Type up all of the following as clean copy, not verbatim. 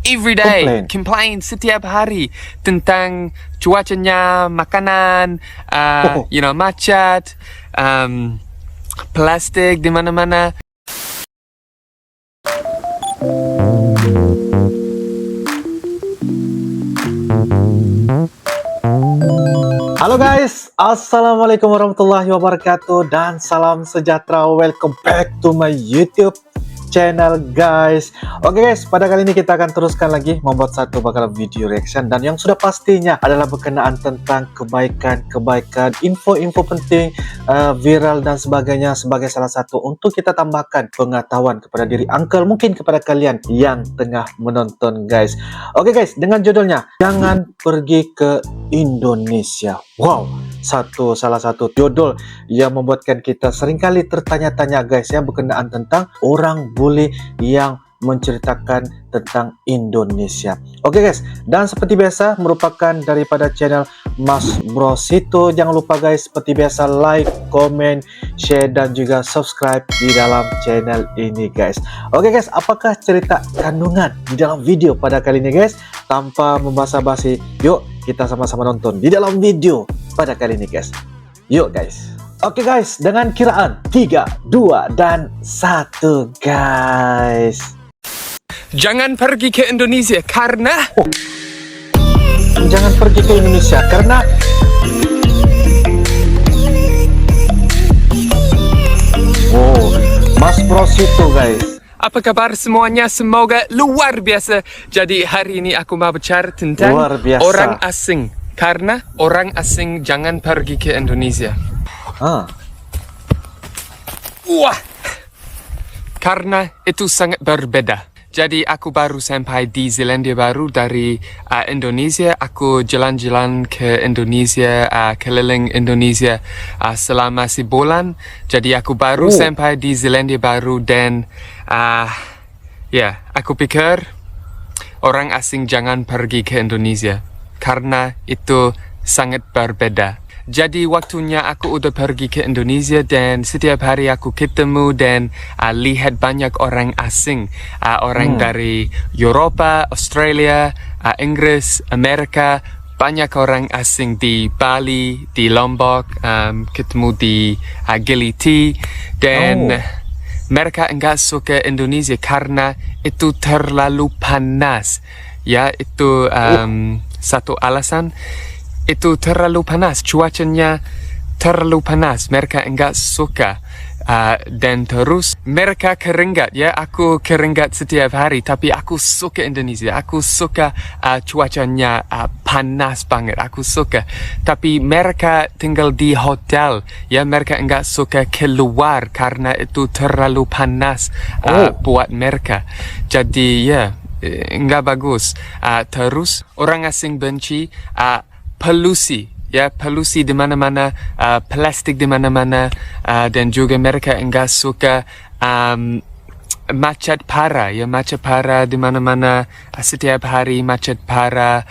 every day, complain setiap hari tentang cuacanya, makanan, macet, plastik di mana-mana. Halo guys, assalamualaikum warahmatullahi wabarakatuh dan salam sejahtera. Welcome back to my YouTube channel guys. Oke guys, pada kali ini kita akan teruskan lagi membuat satu bakal video reaction, dan yang sudah pastinya adalah berkenaan tentang kebaikan, info-info penting, viral dan sebagainya, sebagai salah satu untuk kita tambahkan pengetahuan kepada diri uncle, mungkin kepada kalian yang tengah menonton guys. Oke guys, dengan judulnya Jangan Pergi ke Indonesia. Wow, salah satu judul yang membuatkan kita seringkali tertanya-tanya guys, yang berkenaan tentang orang bule yang menceritakan tentang Indonesia. Oke guys, dan seperti biasa merupakan daripada channel Mas Brosito. Jangan lupa guys, seperti biasa like, comment, share dan juga subscribe di dalam channel ini guys. Oke guys, apakah cerita kandungan di dalam video pada kali ini guys? Tanpa membasa-basi, yuk kita sama-sama nonton di dalam video pada kali ini guys. Yuk guys. Oke guys, dengan kiraan 3, 2, dan 1 guys. Jangan pergi ke Indonesia karena Jangan pergi ke Indonesia karena Mas Brosito guys. Apa kabar semuanya? Semoga luar biasa. Jadi hari ini aku mau bicara tentang orang asing. Karena orang asing jangan pergi ke Indonesia. Wah, karena itu sangat berbeda. Jadi aku baru sampai di Selandia Baru dari Indonesia. Aku jalan-jalan ke Indonesia, keliling Indonesia selama sebulan. Jadi aku baru sampai di Selandia Baru dan aku pikir orang asing jangan pergi ke Indonesia karena itu sangat berbeda. Jadi waktunya aku udah pergi ke Indonesia dan setiap hari aku ketemu dan lihat banyak orang asing, orang dari Eropa, Australia, Inggris, Amerika, banyak orang asing di Bali, di Lombok, ketemu di Gili dan mereka enggak suka Indonesia karena itu terlalu panas. Ya, itu satu alasan. Itu terlalu panas, cuacanya terlalu panas, mereka enggak suka. Dan terus mereka keringat, ya, aku keringat setiap hari, tapi aku suka Indonesia, aku suka cuacanya panas banget, aku suka. Tapi mereka tinggal di hotel, ya, mereka enggak suka keluar karena itu terlalu panas buat mereka. Jadi ya, enggak bagus. Terus orang asing benci polusi, ya, polusi di mana-mana, plastik di mana-mana, dan juga mereka enggak suka macet parah, ya, macet parah di mana-mana, setiap hari macet parah,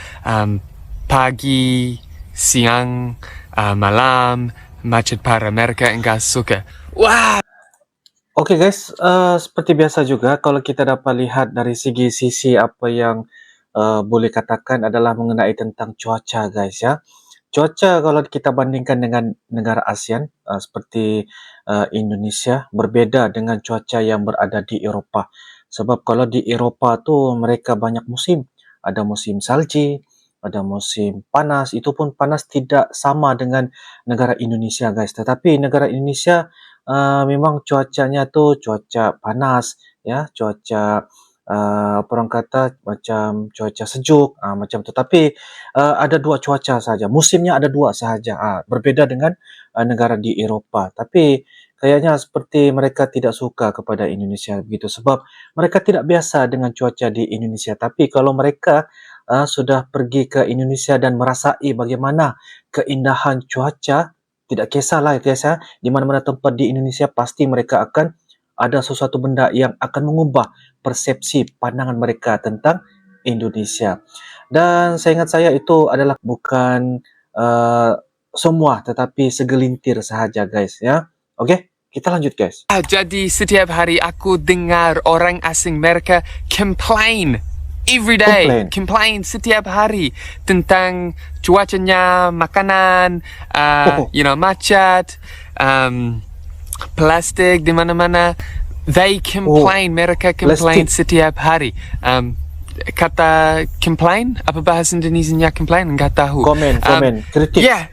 pagi, siang, malam, macet parah, mereka enggak suka. Wah. Oke guys, seperti biasa juga kalau kita dapat lihat dari sisi apa yang boleh katakan adalah mengenai tentang cuaca guys, ya. Cuaca kalau kita bandingkan dengan negara ASEAN seperti Indonesia, berbeda dengan cuaca yang berada di Eropah. Sebab kalau di Eropah tuh mereka banyak musim. Ada musim salji, ada musim panas. Itu pun panas tidak sama dengan negara Indonesia guys. Tetapi negara Indonesia memang cuacanya tuh cuaca panas, ya, cuaca orang kata macam cuaca sejuk, macam tu. Tapi ada dua cuaca saja, musimnya ada dua sahaja, berbeda dengan negara di Eropah. Tapi kayaknya seperti mereka tidak suka kepada Indonesia begitu, sebab mereka tidak biasa dengan cuaca di Indonesia. Tapi kalau mereka sudah pergi ke Indonesia dan merasai bagaimana keindahan cuaca, tidak kisahlah guys, ya, di mana-mana tempat di Indonesia pasti mereka akan ada sesuatu benda yang akan mengubah persepsi pandangan mereka tentang Indonesia. Dan seingat saya itu adalah bukan semua, tetapi segelintir sahaja guys, ya. Oke, kita lanjut guys. Jadi setiap hari aku dengar orang asing mereka complain every day, Komplain. complain setiap hari tentang cuacanya, makanan, Oh, macet, plastik di mana-mana. They complain, mereka complain plastik. setiap hari. Kata complain, apa bahasa Indonesianya complain? Enggak tahu. Komen, kritik. Ya,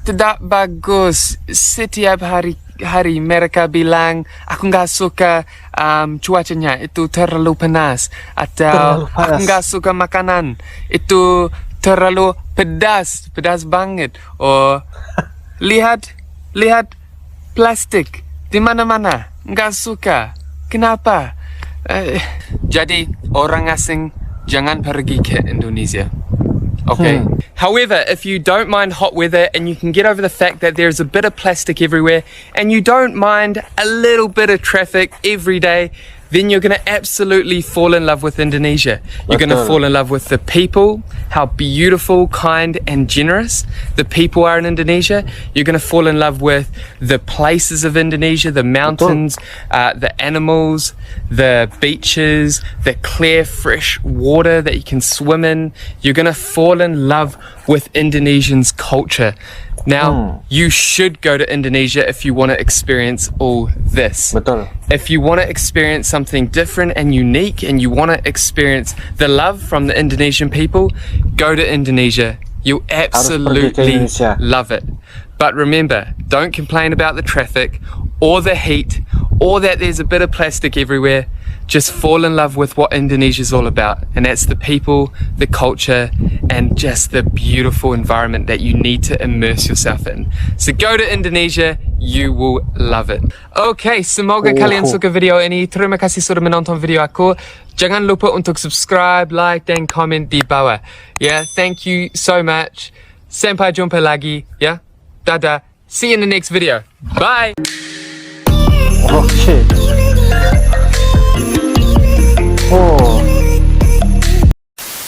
tidak bagus. Setiap hari mereka bilang aku nggak suka cuacanya, itu terlalu panas, atau Terlalu aku panas. nggak suka makanan, itu terlalu pedas banget. Oh, lihat plastik di mana-mana, nggak suka. Kenapa? Jadi orang asing jangan pergi ke Indonesia. Okay. However, if you don't mind hot weather and you can get over the fact that there's a bit of plastic everywhere and you don't mind a little bit of traffic every day, then you're going to absolutely fall in love with Indonesia. You're going to Betul. fall in love with the people, how beautiful, kind, and generous the people are in Indonesia. You're going to fall in love with the places of Indonesia, the mountains, the animals, the beaches, the clear, fresh water that you can swim in. You're going to fall in love with Indonesians' culture. Now, you should go to Indonesia if you want to experience all this. Betul. If you want to experience something different and unique and you want to experience the love from the Indonesian people, go to Indonesia. You'll pergi ke absolutely Indonesia. love it. But remember, don't complain about the traffic or the heat or that there's a bit of plastic everywhere. Just fall in love with what Indonesia's all about, and that's the people, the culture, and just the beautiful environment that you need to immerse yourself in. So go to Indonesia, you will love it. Okay, semoga kalian suka video ini. Terima kasih sudah menonton video aku. Jangan lupa untuk subscribe, like, dan komen di bawah. Yeah, thank you so much. Sampai jumpa lagi. Yeah, dadah. See you in the next video. Bye. Oke.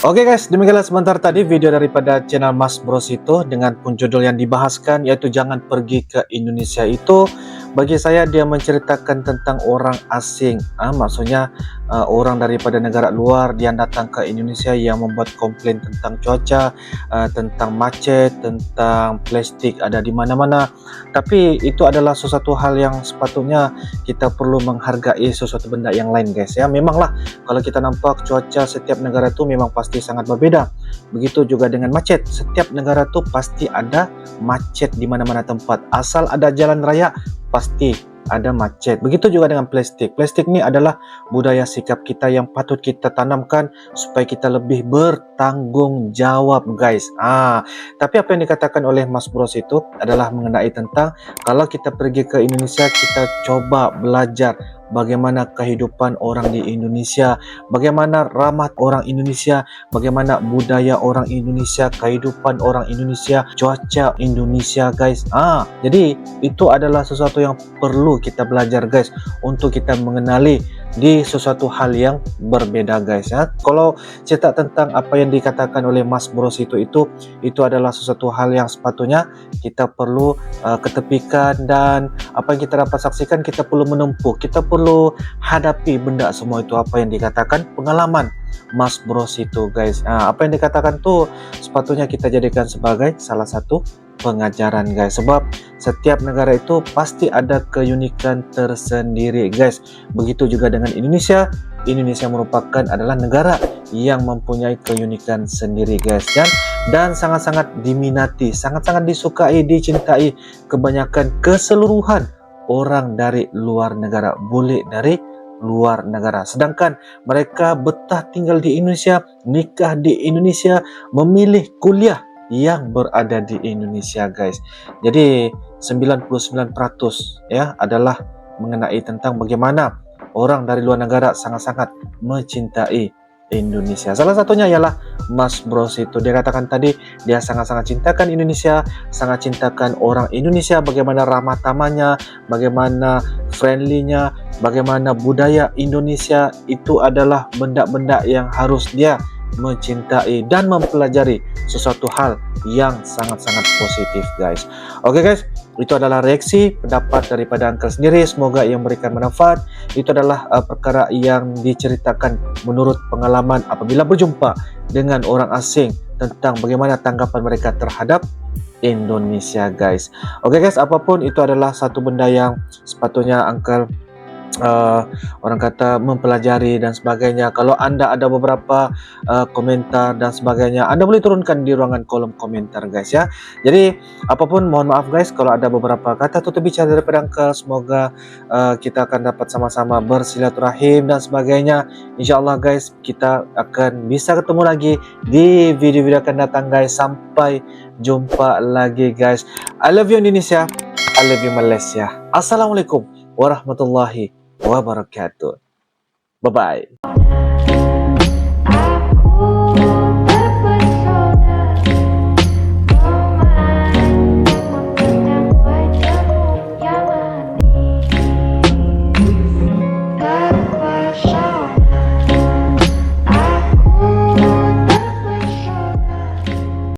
Oke guys, demikianlah sebentar tadi video daripada channel Mas Bros itu dengan penjudul yang dibahaskan, yaitu jangan pergi ke Indonesia. Itu bagi saya dia menceritakan tentang orang asing, maksudnya orang daripada negara luar yang datang ke Indonesia yang membuat komplain tentang cuaca, tentang macet, tentang plastik ada di mana-mana. Tapi itu adalah sesuatu hal yang sepatutnya kita perlu menghargai sesuatu benda yang lain guys ya. Memanglah kalau kita nampak cuaca setiap negara itu memang pasti sangat berbeda. Begitu juga dengan macet. Setiap negara itu pasti ada macet di mana-mana tempat. Asal ada jalan raya pasti ada macet. Begitu juga dengan plastik. Plastik ini adalah budaya sikap kita yang patut kita tanamkan supaya kita lebih bertanggung jawab guys. Tapi apa yang dikatakan oleh Mas Bros itu adalah mengenai tentang kalau kita pergi ke Indonesia, kita coba belajar bagaimana kehidupan orang di Indonesia, bagaimana ramah orang Indonesia, bagaimana budaya orang Indonesia, kehidupan orang Indonesia, cuaca Indonesia guys. Jadi itu adalah sesuatu yang perlu kita belajar guys, untuk kita mengenali di sesuatu hal yang berbeda guys ya. Kalau cerita tentang apa yang dikatakan oleh Mas Bros itu adalah sesuatu hal yang sepatutnya kita perlu ketepikan, dan apa yang kita dapat saksikan kita perlu menempuh, kita perlu hadapi benda semua itu apa yang dikatakan pengalaman Mas Bros itu guys. Apa yang dikatakan tuh sepatutnya kita jadikan sebagai salah satu pengajaran guys, sebab setiap negara itu pasti ada keunikan tersendiri guys. Begitu juga dengan Indonesia. Indonesia merupakan adalah negara yang mempunyai keunikan sendiri guys, dan sangat-sangat diminati, sangat-sangat disukai, dicintai kebanyakan keseluruhan orang dari luar negara, bule dari luar negara. Sedangkan mereka betah tinggal di Indonesia, nikah di Indonesia, memilih kuliah yang berada di Indonesia guys. Jadi 99% ya adalah mengenai tentang bagaimana orang dari luar negara sangat-sangat mencintai Indonesia. Salah satunya ialah Mas Bros itu. Dia katakan tadi dia sangat-sangat cintakan Indonesia, sangat cintakan orang Indonesia, bagaimana ramah tamahnya, bagaimana friendly-nya, bagaimana budaya Indonesia. Itu adalah benda-benda yang harus dia mencintai dan mempelajari sesuatu hal yang sangat-sangat positif guys. Oke guys, itu adalah reaksi pendapat daripada Uncle sendiri, semoga yang memberikan manfaat. Itu adalah perkara yang diceritakan menurut pengalaman apabila berjumpa dengan orang asing tentang bagaimana tanggapan mereka terhadap Indonesia guys. Oke guys, apapun itu adalah satu benda yang sepatutnya Uncle orang kata mempelajari dan sebagainya. Kalau anda ada beberapa komentar dan sebagainya, anda boleh turunkan di ruangan kolom komentar guys ya. Jadi apapun mohon maaf guys kalau ada beberapa kata tutup bicara daripada Uncle. Semoga kita akan dapat sama-sama bersilaturahim dan sebagainya. InsyaAllah guys, kita akan bisa ketemu lagi di video-video akan datang guys. Sampai jumpa lagi guys. I love you Indonesia, I love you Malaysia. Assalamualaikum warahmatullahi wabarakatuh. Bye-bye.